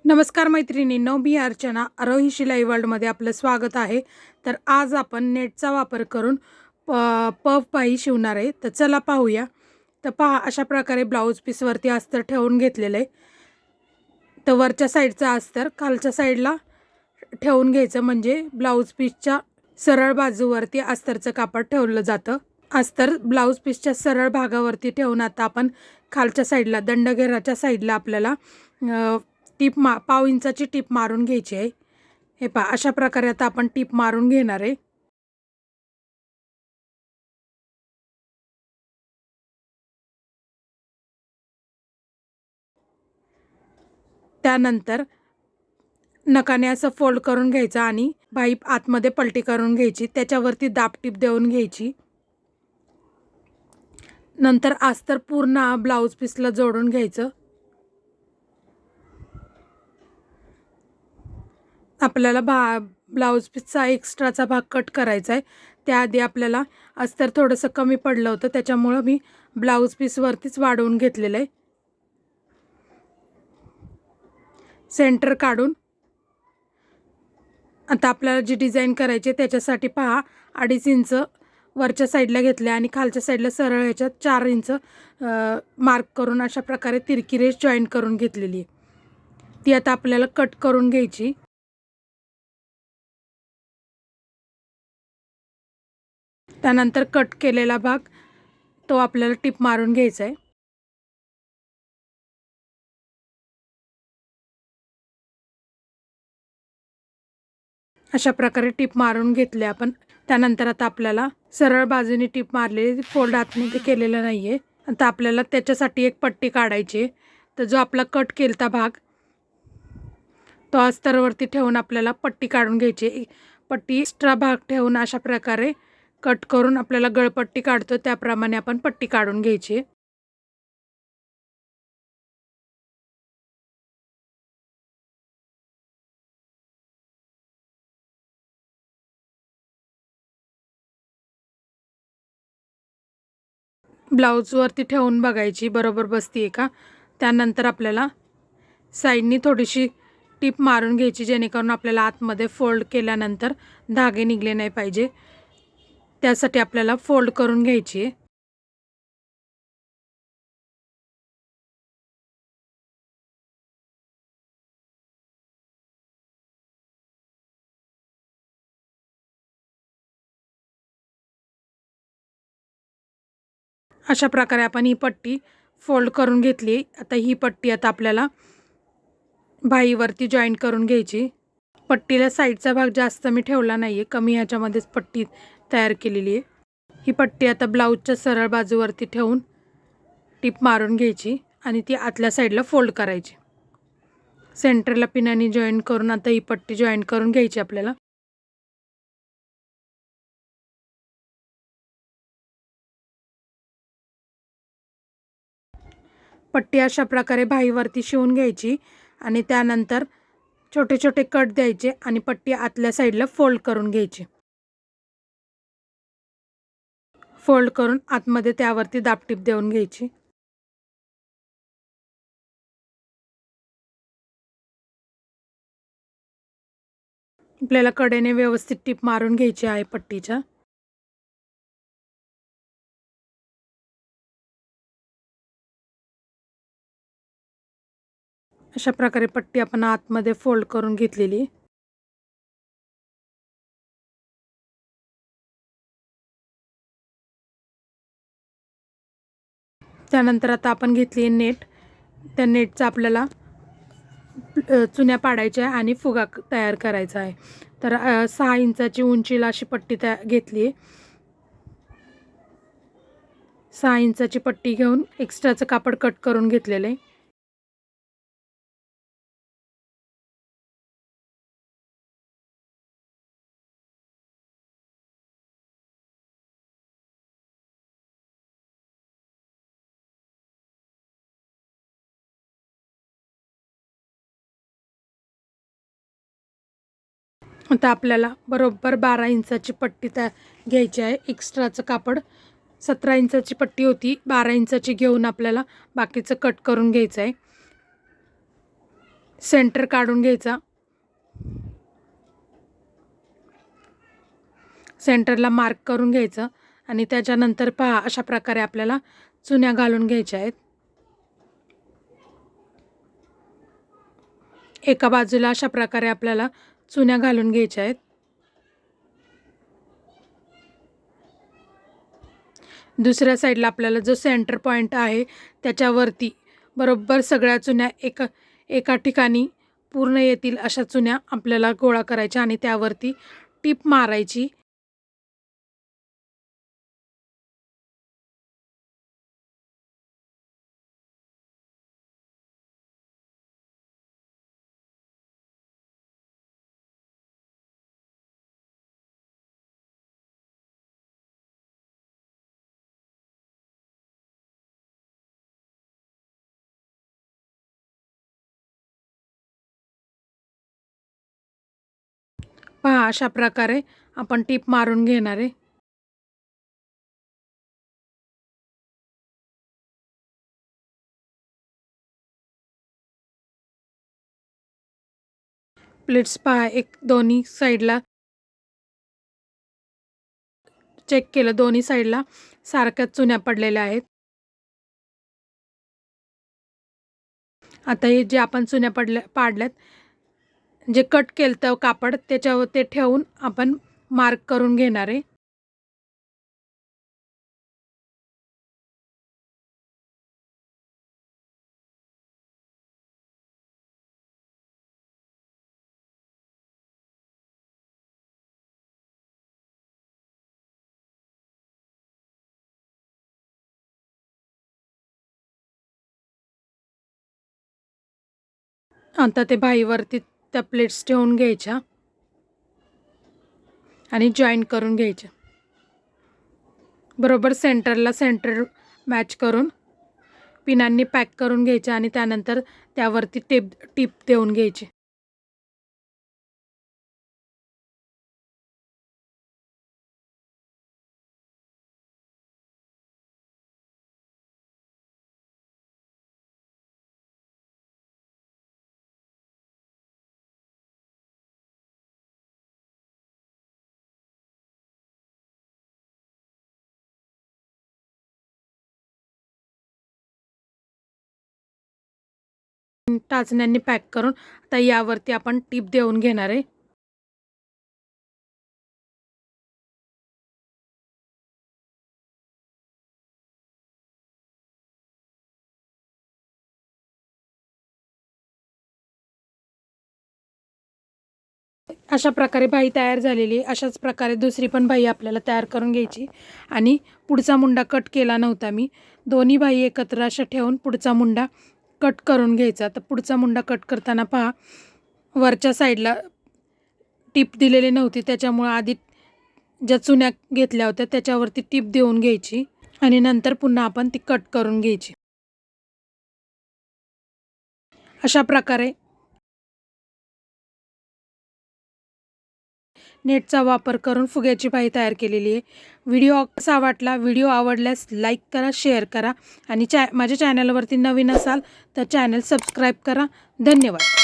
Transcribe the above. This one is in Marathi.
नमस्कार मैत्रिणींनो, मी अर्चना आरोही शिलाई वर्ल्डमध्ये आपलं स्वागत आहे. तर आज आपण नेटचा वापर करून पफ बाही शिवणार आहे. तर चला पाहूया. तर पहा, अशा प्रकारे ब्लाऊज पीसवरती अस्तर ठेवून घेतलेलं आहे. तर वरच्या साईडचं अस्तर खालच्या साईडला ठेवून घ्यायचं, म्हणजे ब्लाऊज पीसच्या सरळ बाजूवरती अस्तरचं कापड ठेवलं जातं. अस्तर ब्लाऊज पीसच्या सरळ भागावरती ठेवून आता आपण खालच्या साईडला दंडगेराच्या साईडला आपल्याला पाव इंचाची टीप मारून घ्यायची आहे. हे पहा, अशा प्रकारे आता आपण टीप मारून घेणार आहे. त्यानंतर नकाने असं फोल्ड करून घ्यायचं आणि बाही आतमध्ये पलटी करून घ्यायची, त्याच्यावरती दाब टीप देऊन घ्यायची. नंतर अस्तर पूर्ण ब्लाऊज पीसला जोडून घ्यायचं. आपल्याला ब्लाऊज पीसचा एक्स्ट्राचा भाग कट करायचा आहे. त्याआधी आपल्याला अस्तर थोडंसं कमी पडलं होतं, त्याच्यामुळं मी ब्लाऊज पीसवरतीच वाढवून घेतलेलं आहे. सेंटर काढून आता आपल्याला जी डिझाईन करायची त्याच्यासाठी पहा, 2.5 इंच वरच्या साईडला घेतले आणि खालच्या साईडला सरळ ह्याच्यात 4 इंच मार्क करून अशा प्रकारे तिरकी रेष जॉईन करून घेतलेली आहे. ती आता आपल्याला कट करून घ्यायची. त्यानंतर कट केलेला भाग तो आपल्याला टिप मारून घ्यायचा आहे. अशा प्रकारे टिप मारून घेतले आपण. त्यानंतर आता आपल्याला सरळ बाजूने टिप मारलेली फोल्ड आतमध्ये केलेला नाही आहे. आता आपल्याला त्याच्यासाठी एक पट्टी काढायची आहे. तर जो आपला कट केलता भाग तो अस्तरवरती ठेवून आपल्याला पट्टी काढून घ्यायची. पट्टी एक्स्ट्रा भाग ठेवून अशा प्रकारे कट करून आपल्याला गळपट्टी काढतो त्याप्रमाणे आपण पट्टी काढून घ्यायची. ब्लाऊजवरती ठेवून बघायची बरोबर बसतीये का. त्यानंतर आपल्याला साईडनी थोडीशी टीप मारून घ्यायची, जेणेकरून आपल्याला आतमध्ये फोल्ड केल्यानंतर धागे निघले नाही पाहिजे. त्यासाठी आपल्याला फोल्ड करून घ्यायची आहे. अशा प्रकारे आपण ही पट्टी फोल्ड करून घेतली. आता ही पट्टी आता आपल्याला बाहीवरती जॉईन करून घ्यायची. पट्टीला साईडचा भाग जास्त मी ठेवला नाही आहे, कमी ह्याच्यामध्येच पट्टी तयार केलेली आहे. ही पट्टी आता ब्लाऊजच्या सरळ बाजूवरती ठेवून टीप मारून घ्यायची आणि ती आतल्या साईडला फोल्ड करायची. सेंटरला पिनाने जॉईन करून आता ही पट्टी जॉईन करून घ्यायची आपल्याला. पट्टी अशा प्रकारे बाहीवरती शिवून घ्यायची आणि त्यानंतर छोटे छोटे कट द्यायचे आणि पट्टी आतल्या साईडला फोल्ड करून घ्यायची. फोल्ड करून आतमध्ये त्यावरती दाबटीप देऊन घ्यायची. आपल्याला कडेने व्यवस्थित टीप मारून घ्यायची आहे पट्टीच्या. अशा प्रकारे पट्टी आपण आतमध्ये फोल्ड करून घेतलेली. त्यानंतर आता आपण घेतली नेट. त्या नेटचा आपल्याला चुन्या पाडायच्या आणि फुगा तयार करायचा आहे. तर 6 इंचाची उंचीला अशी पट्टी घेतली आहे. 6 इंचाची पट्टी घेऊन एक्स्ट्राचं कापड कट करून घेतलेलं आहे. आता आपल्याला बरोबर 12 इंचाची पट्टी घ्यायची आहे. एक्स्ट्राचं कापड 17 इंचाची पट्टी होती, 12 इंचाची घेऊन आपल्याला बाकीचं कट करून घ्यायचं आहे. सेंटर काढून घ्यायचा, सेंटरला मार्क करून घ्यायचं आणि त्याच्यानंतर पहा अशा प्रकारे आपल्याला चुन्या घालून घ्यायच्या आहेत। एका बाजूला अशा प्रकारे आपल्याला चुन्या घालून घ्यायच्या आहेत। दुसऱ्या साईडला आपल्याला जो सेंटर पॉइंट आहे त्याच्यावरती बरोबर सगळ्या चुन्या एका ठिकाणी पूर्ण येतील अशा चुन्या आपल्याला गोळा करायच्या आणि त्यावरती टीप मारायची। पहा अशा प्रकारे आपण टीप मारून घेणार आहे। प्लेट्स पहा दोन्ही साईडला चेक केलं, दोन्ही साईडला सारख्याच चुन्या पडलेल्या आहेत। आता हे जे आपण चुन्या पाडल्यात, जे कट केलं कापड त्याच्यावर ते ठेवून आपण मार्क करून घेणार आहे। आता ते बाहीवरती त्या प्लेट्स ठेवून घ्यायच्या आणि जॉईन करून घ्यायच्या। बरोबर सेंटरला सेंटर मॅच करून पिनांनी पॅक करून घ्यायच्या आणि त्यानंतर त्यावरती टीप देऊन घ्यायची। टाचण्यांनी पॅक करून आता यावरती आपण टीप देऊन घेणार आहे। अशा प्रकारे बाही तयार झालेली। अशाच प्रकारे दुसरी पण बाही आपल्याला तयार करून घ्यायची आणि पुढचा मुंडा कट केला नव्हता मी, दोन्ही बाही एकत्र अशा ठेवून पुढचा मुंडा कट करून घ्यायचा। तर पुढचा मुंडा कट करताना पहा वरच्या साईडला टीप दिलेली नव्हती, त्याच्यामुळे आधी ज्या चुन्या घेतल्या होत्या त्याच्यावरती टीप देऊन घ्यायची आणि नंतर पुन्हा आपण ती कट करून घ्यायची। अशा प्रकारे नेटचा वापर करून फुग्याची बाही तयार केलेली आहे। व्हिडिओ कसा वाटला, व्हिडिओ आवडल्यास लाईक करा, शेअर करा आणि माझ्या चॅनलवरती नवीन असाल तर चॅनल सबस्क्राईब करा। धन्यवाद।